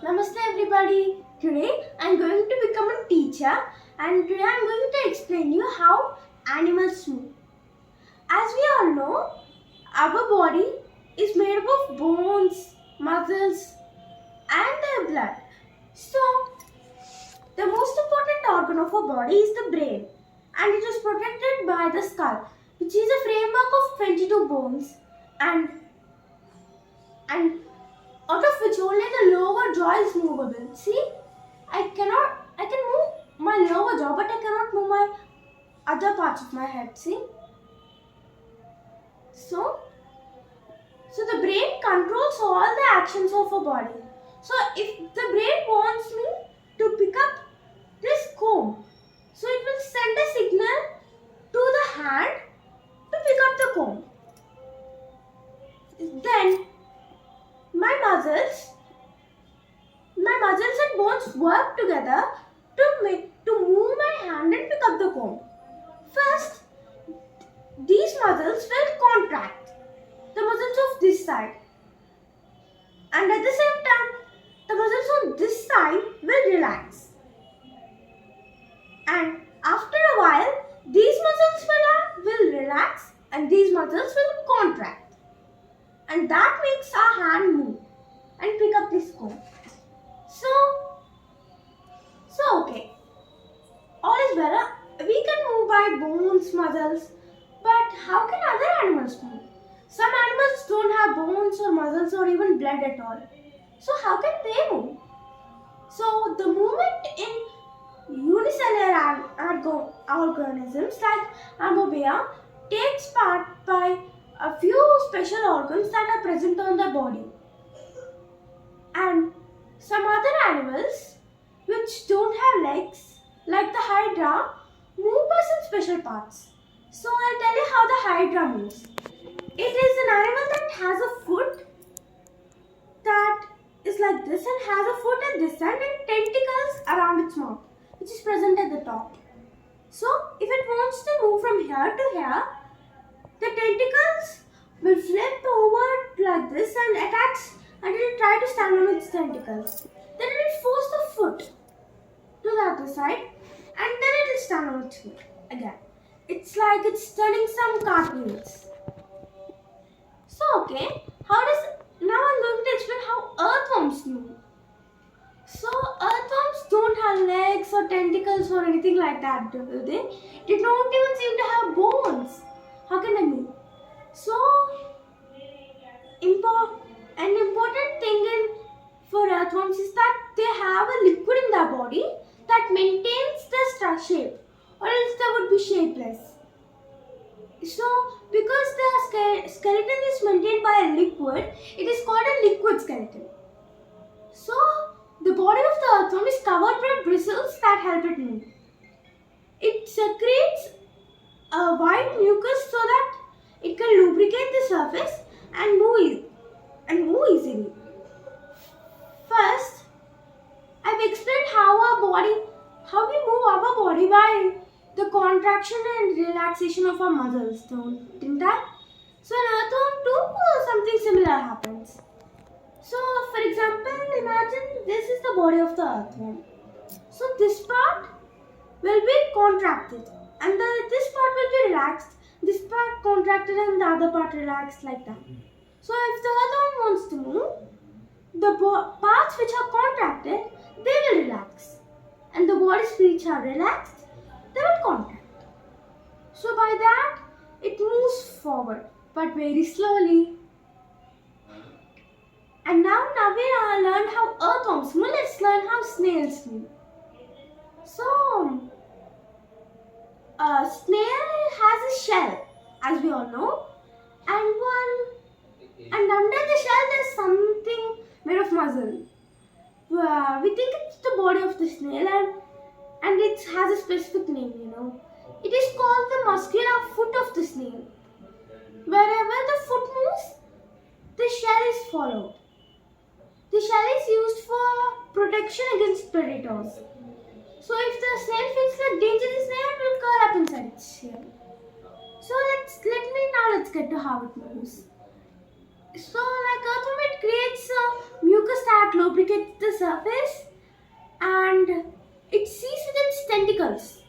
Namaste everybody. Today I am going to become a teacher and today I am going to explain you how animals move. As we all know, our body is made up of bones, muscles and their blood. So, the most important organ of our body is the brain and it is protected by the skull, which is a framework of 22 bones and out of which only the lower jaw is movable. See, I can move my lower jaw, but I cannot move my other parts of my head. See, so, so the brain controls all the actions of a body. So if the brain wants me to pick up this comb, so it will send a signal to the hand to pick up the comb. Then my muscles and bones work together to move my hand and pick up the comb. First, these muscles will contract, the muscles of this side, and at the same time, the muscles on this side will relax. And after a while, these muscles will relax and these muscles will contract. And that makes our hand move and pick up this comb. Okay, all is well. We can move by bones, muscles, but how can other animals move? Some animals don't have bones or muscles or even blood at all. So how can they move? So the movement in unicellular organisms like Amphibia takes part by a few special organs that are present on the body. And some other animals which don't have legs, like the Hydra, move by some special parts. So I'll tell you how the Hydra moves. It is an animal that has a foot that is like this and has a foot at this end and tentacles around its mouth, which is present at the top. So if it wants to move from here to here, the tentacles will flip over like this and attach and it will try to stand on its tentacles. Then it will force the foot to the other side and then it will stand on its foot again. It's like it's turning some cartwheels. So now I'm going to explain how earthworms move. So earthworms don't have legs or tentacles or anything like that, do they? They don't even seem to have bones. How can they move? So an important thing for earthworms is that they have a liquid in their body that maintains the shape, or else they would be shapeless. So, because the skeleton is maintained by a liquid, it is called a liquid skeleton. So, the body of the earthworm is covered by bristles that help it move. It secretes a white mucus so that it can lubricate the surface and move easily. First, I've explained how we move our body by the contraction and relaxation of our muscles, didn't I? So in earthworm too, something similar happens. So for example, imagine this is the body of the earthworm. So this part will be contracted and this part will be relaxed, this part contracted and the other part relaxed like that. So if the earthworm wants to move, the parts which are contracted, they will relax. And the bodies which are relaxed, they will contract. So by that, it moves forward, but very slowly. And now we learned how earthworms move. Let's learn how snails move. So, a snail has a shell, as we all know, and under the shell there's something made of muscle. We think it's the body of the snail and it has a specific name, It is called the muscular foot of the snail. Wherever the foot moves, the shell is followed. The shell is used for protection against predators. So if the snail feels like danger is near, it will curl up inside its shell. So let's get to how it moves. So like earthworm, it creates a mucus that lubricates it hits the surface and it sees with its tentacles.